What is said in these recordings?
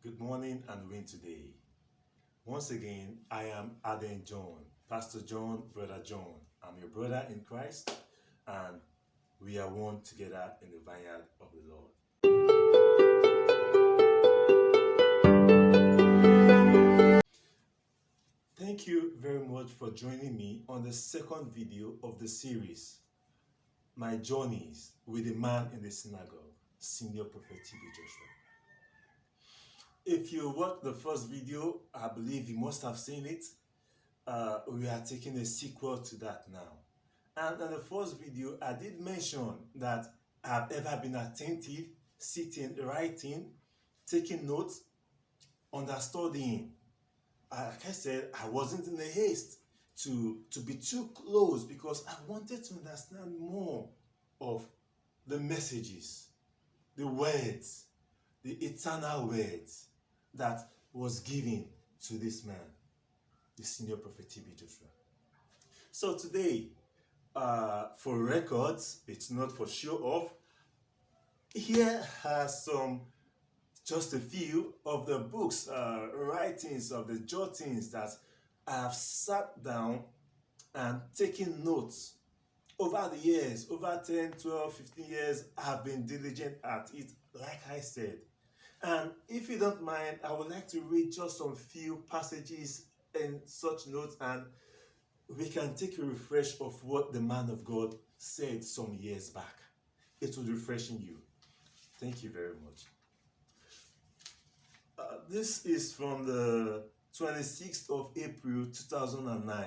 Good morning and win today. Once again, I am Aden John, Pastor John, Brother John. I'm your brother in Christ, and we are one together in the vineyard of the Lord. Thank you very much for joining me on the second video of the series, My Journeys with the Man in the Synagogue, Senior Prophet T.B. Joshua. If you watched the first video, I believe you must have seen it. We are taking a sequel to that now. And in the first video, I did mention that I've ever been attentive, sitting, writing, taking notes, understudying. Like I said, I wasn't in a haste to be too close because I wanted to understand more of the messages, the words, the eternal words that was given to this man, the senior prophet T.B. Joshua. So today, for records, it's not for show off. Here are just a few of the books, writings, of the jottings that I have sat down and taken notes. Over the years, over 10, 12, 15 years, I've been diligent at it, like I said. And if you don't mind, I would like to read just some few passages in such notes, and we can take a refresh of what the man of God said some years back. It will refreshing you. Thank you very much. This is from the 26th of April 2009.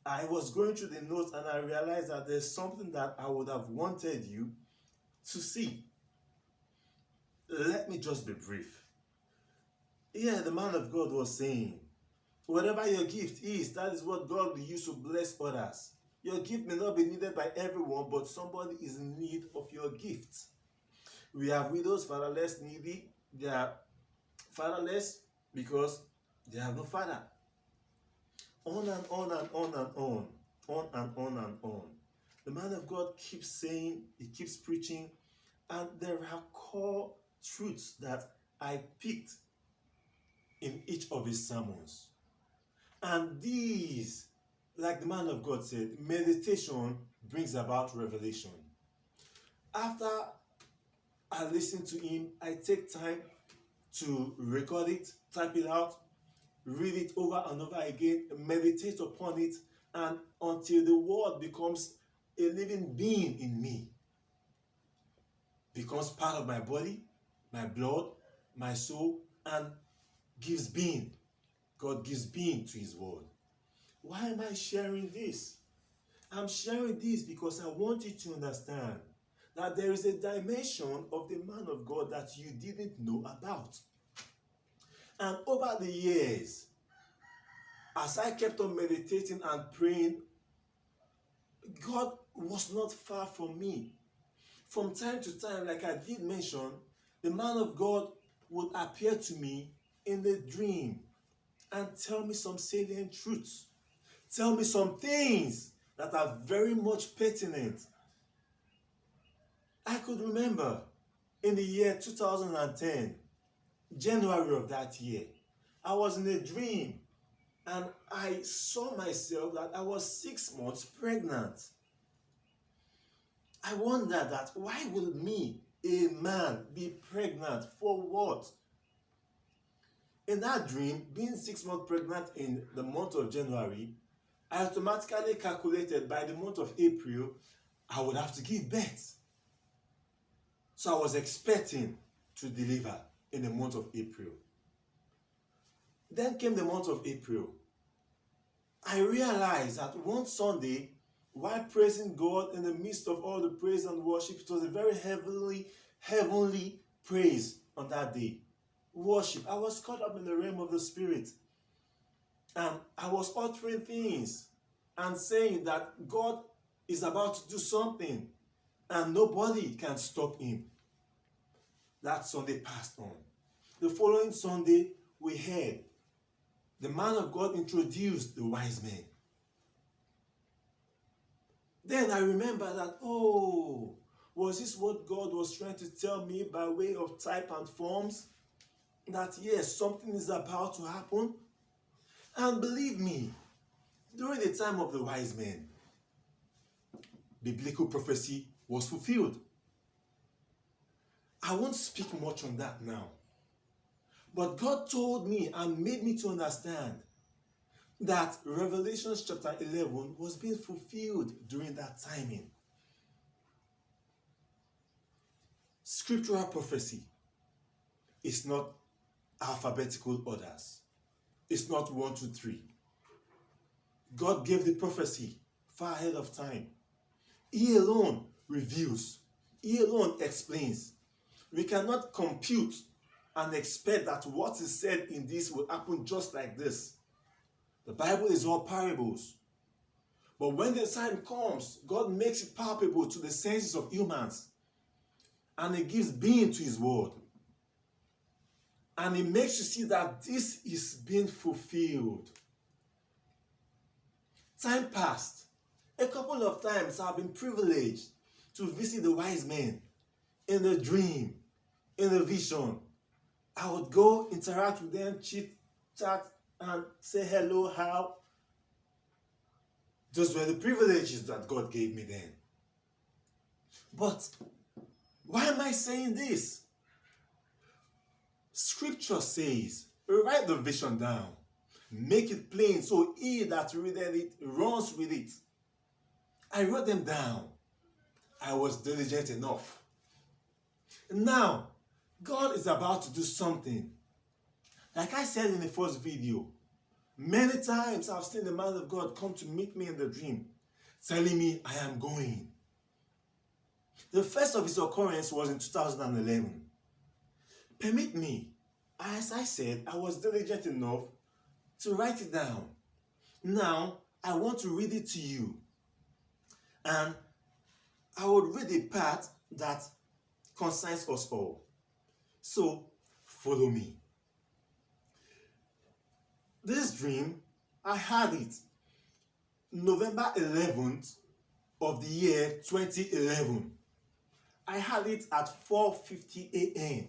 I was going through the notes and I realized that there's something that I would have wanted you to see. Let me just be brief. Yeah, the man of God was saying, whatever your gift is, that is what God will use to bless others. Your gift may not be needed by everyone, but somebody is in need of your gift. We have widows, fatherless, needy. They are fatherless because they have no father. On and on and on and on. On and on and on. The man of God keeps saying, he keeps preaching, and there are core truths that I picked in each of his sermons. And these, like the man of God said, meditation brings about revelation. After I listen to him, I take time to record it, type it out, read it over and over again, meditate upon it, and until the word becomes a living being in me, becomes part of my body, my blood, my soul, and gives being. God gives being to his word. Why am I sharing this? I'm sharing this because I want you to understand that there is a dimension of the man of God that you didn't know about. And over the years, as I kept on meditating and praying, God was not far from me. From time to time, like I did mention, the man of God would appear to me in a dream and tell me some salient truths. Tell me some things that are very much pertinent. I could remember in the year 2010, January of that year, I was in a dream and I saw myself that I was 6 months pregnant. I wondered that why will me, a man, be pregnant? For what? In that dream, being 6 months pregnant in the month of January, I automatically calculated by the month of April, I would have to give birth. So I was expecting to deliver in the month of April. Then came the month of April. I realized that one Sunday, while praising God in the midst of all the praise and worship, it was a very heavenly praise on that day. Worship. I was caught up in the realm of the Spirit. And I was uttering things and saying that God is about to do something and nobody can stop him. That Sunday passed on. The following Sunday, we heard the man of God introduced the wise men. Then I remember that, was this what God was trying to tell me by way of type and forms? that yes, something is about to happen. And believe me, during the time of the wise men, biblical prophecy was fulfilled. I won't speak much on that now. But God told me and made me to understand that Revelation chapter 11 was being fulfilled during that timing. Scriptural prophecy is not alphabetical orders. It's not 1, 2, 3. God gave the prophecy far ahead of time. He alone reveals. He alone explains. We cannot compute and expect that what is said in this will happen just like this. The Bible is all parables. But when the time comes, God makes it palpable to the senses of humans. And He gives being to His word. And He makes you see that this is being fulfilled. Time passed. A couple of times I've been privileged to visit the wise men in a dream, in a vision. I would go interact with them, chit chat, and say hello, how. Those were the privileges that God gave me then. But why am I saying this? Scripture says, write the vision down, make it plain so he that readeth it runs with it. I wrote them down. I was diligent enough. Now, God is about to do something. Like I said in the first video, many times I've seen the man of God come to meet me in the dream, telling me I am going. The first of his occurrence was in 2011. Permit me, as I said, I was diligent enough to write it down. Now, I want to read it to you. And I would read a part that concerns us all. So, follow me. This dream, I had it November 11th of the year 2011. I had it at 4:50 a.m.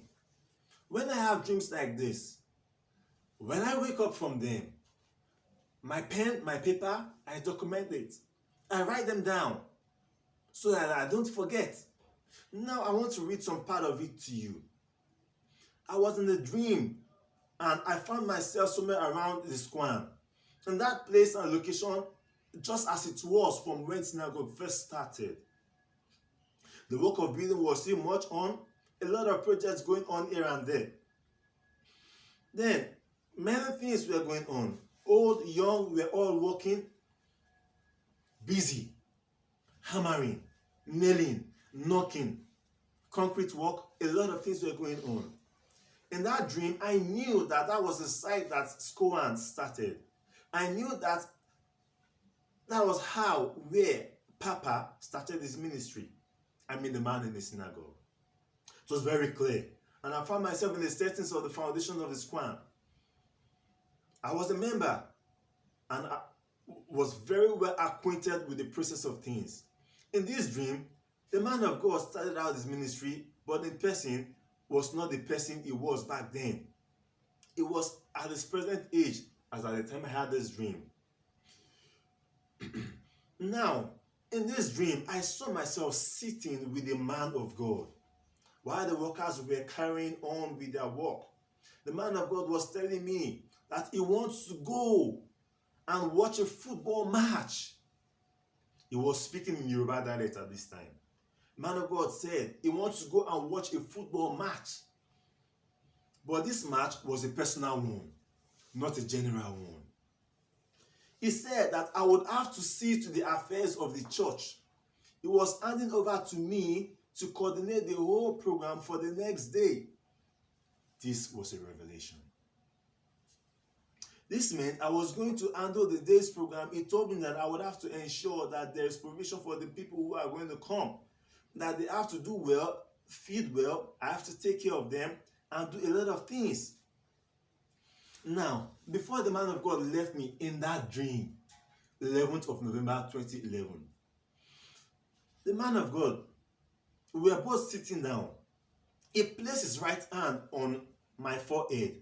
When I have dreams like this, when I wake up from them, my pen, my paper, I document it. I write them down so that I don't forget. Now I want to read some part of it to you. I was in a dream and I found myself somewhere around the square. And that place and location, just as it was from when synagogue first started. The work of building was still much on, a lot of projects going on here and there. Then, many things were going on. Old, young, we were all working, busy, hammering, nailing, knocking, concrete work, a lot of things were going on. In that dream, I knew that that was the site that Skoan started. I knew that that was how, where Papa started his ministry. I mean, the man in the synagogue. It was very clear. And I found myself in the settings of the foundation of the square. I was a member and I was very well acquainted with the process of things. In this dream, the man of God started out his ministry, but in person was not the person he was back then. It was at his present age, as at the time I had this dream. Now, in this dream, I saw myself sitting with the man of God while the workers were carrying on with their work. The man of God was telling me that he wants to go and watch a football match. He was speaking in Yoruba dialect at this time. The man of God said he wants to go and watch a football match. But this match was a personal one, not a general one. He said that I would have to see to the affairs of the church. He was handing over to me to coordinate the whole program for the next day. This was a revelation. This meant I was going to handle the day's program. He told me that I would have to ensure that there is provision for the people who are going to come, that they have to do well, feed well, I have to take care of them, and do a lot of things. Now, before the man of God left me in that dream, 11th of November 2011, the man of God, we were both sitting down. He placed his right hand on my forehead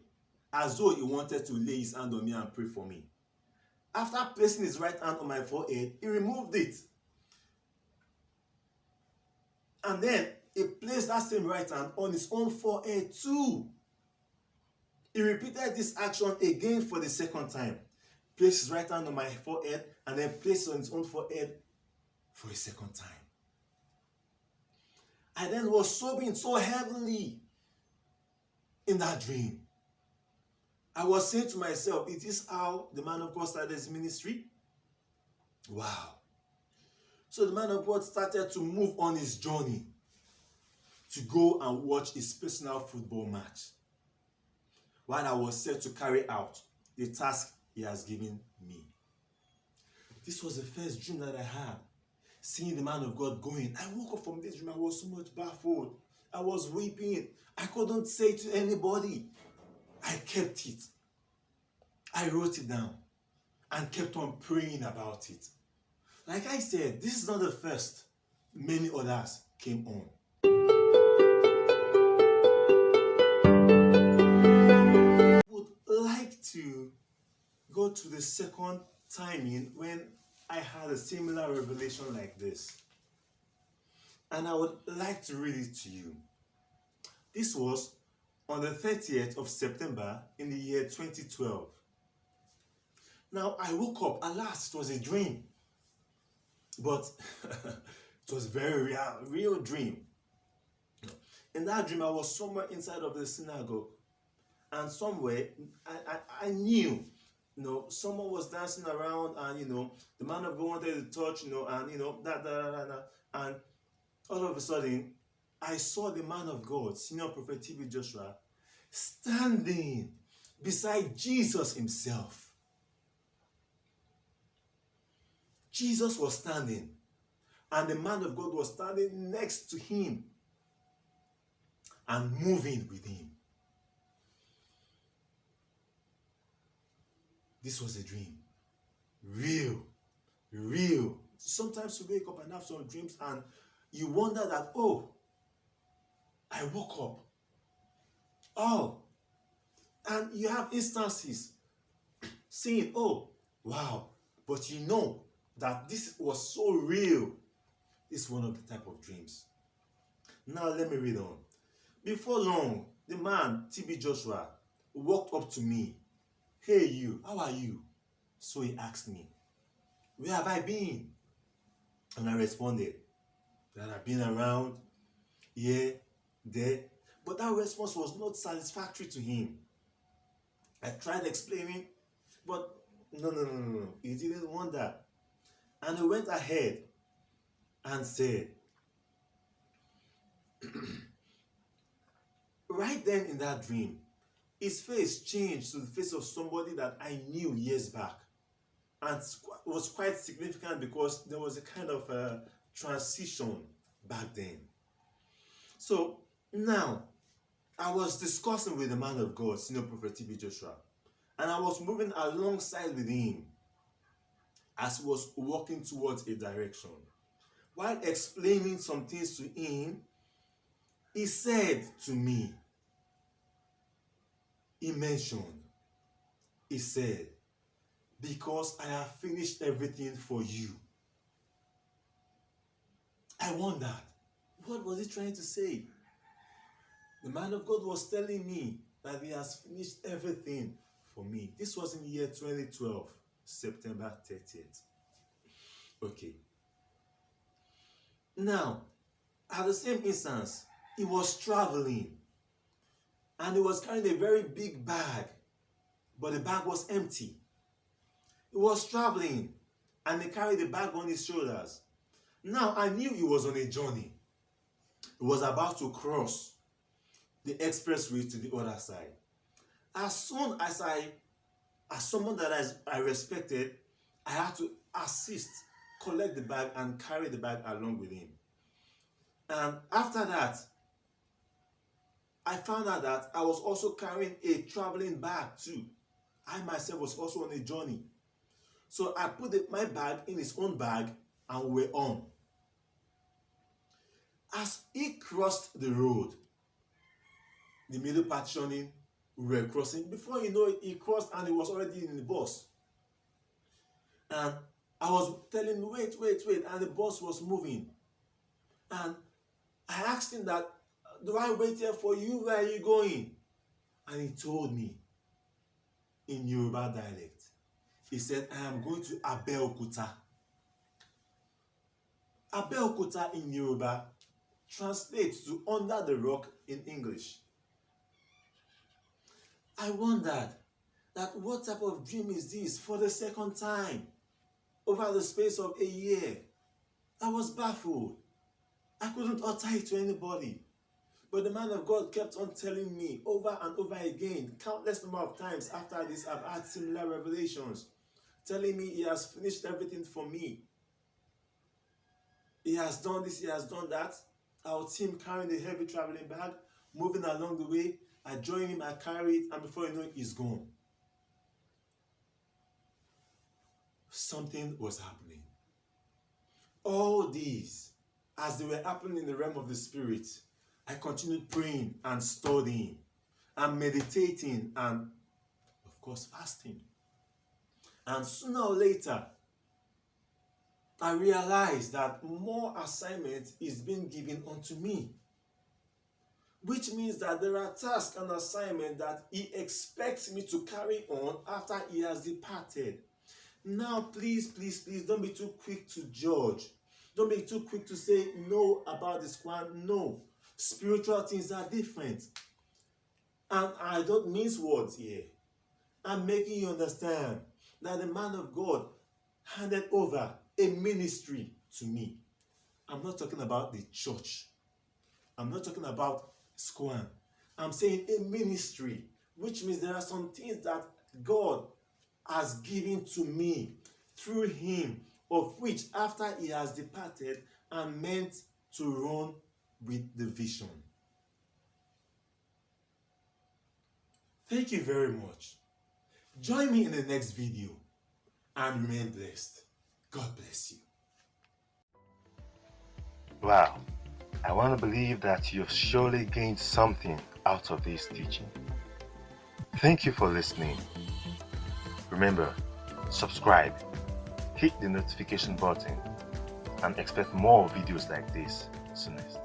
as though he wanted to lay his hand on me and pray for me. After placing his right hand on my forehead, he removed it. And then he placed that same right hand on his own forehead too. He repeated this action again for the second time. Placed his right hand on my forehead and then placed it on his own forehead for a second time. I then was sobbing so heavily in that dream. I was saying to myself, is this how the man of God started his ministry? Wow. So the man of God started to move on his journey to go and watch his personal football match, while I was set to carry out the task he has given me. This was the first dream that I had, seeing the man of God going. I woke up from this dream, I was so much baffled. I was weeping. I couldn't say to anybody. I kept it. I wrote it down and kept on praying about it. Like I said, this is not the first. Many others came on. I would like to go to the second timing when I had a similar revelation like this. And I would like to read it to you. This was on the 30th of September in the year 2012. Now I woke up, alas, it was a dream. But it was a very real dream. In that dream, I was somewhere inside of the synagogue. And somewhere, I knew, someone was dancing around and, the man of God wanted to touch, and, and all of a sudden, I saw the man of God, Senior Prophet T.B. Joshua, standing beside Jesus himself. Jesus was standing, and the man of God was standing next to him and moving with him. This was a dream. Real. Sometimes you wake up and have some dreams and you wonder that, oh, I woke up. Oh, and you have instances saying, oh, wow, but you know that this was so real. It's one of the type of dreams. Now let me read on. Before long, the man, T.B. Joshua, walked up to me. Hey you, how are you? So he asked me, where have I been? And I responded that I've been around, here, there. But that response was not satisfactory to him. I tried explaining, but no. He didn't want that. And he went ahead and said, right then in that dream, his face changed to the face of somebody that I knew years back. And it was quite significant because there was a kind of a transition back then. So now, I was discussing with the man of God, Senior Prophet T.B. Joshua, and I was moving alongside with him as he was walking towards a direction. While explaining some things to him, he said to me, he said, because I have finished everything for you. I wondered, what was he trying to say? The man of God was telling me that he has finished everything for me. This was in the year 2012, September 30th. Okay. Now, at the same instance, he was traveling and he was carrying a very big bag, but the bag was empty. He was traveling and he carried the bag on his shoulders. Now, I knew he was on a journey. He was about to cross the expressway to the other side. As soon as as someone that I respected, I had to assist, collect the bag and carry the bag along with him. And after that, I found out that I was also carrying a traveling bag too. I myself was also on a journey. So I put my bag in his own bag and we were on. As he crossed the road, the middle partitioning We were crossing. Before you know it, he crossed and he was already in the bus. And I was telling him, wait, wait, wait. And the bus was moving. And I asked him that, do I wait here for you? Where are you going? And he told me in Yoruba dialect. He said, I am going to Abeokuta. Abeokuta in Yoruba translates to under the rock in English. I wondered that what type of dream is this for the second time over the space of a year. I was baffled. I couldn't utter it to anybody. But the man of God kept on telling me over and over again, countless number of times after this, I've had similar revelations, telling me he has finished everything for me. He has done this, he has done that. I would see him carrying a heavy traveling bag, moving along the way. I join him, I carry it, and before you know it, he's gone. Something was happening. All these, as they were happening in the realm of the spirit, I continued praying and studying and meditating and, of course, fasting. And sooner or later, I realized that more assignment is being given unto me, which means that there are tasks and assignments that he expects me to carry on after he has departed. Now, please, please, please, don't be too quick to judge. Don't be too quick to say no about this one. No. Spiritual things are different. And I don't mince words here. I'm making you understand that the man of God handed over a ministry to me. I'm not talking about the church. I'm not talking about Squan. I'm saying a ministry, which means there are some things that God has given to me through him, of which after he has departed, I'm meant to run with the vision. Thank you very much. Join me in the next video and remain blessed. God bless you. Wow, I want to believe that you've surely gained something out of this teaching. Thank you for listening. Remember, subscribe, hit the notification button, and expect more videos like this soonest.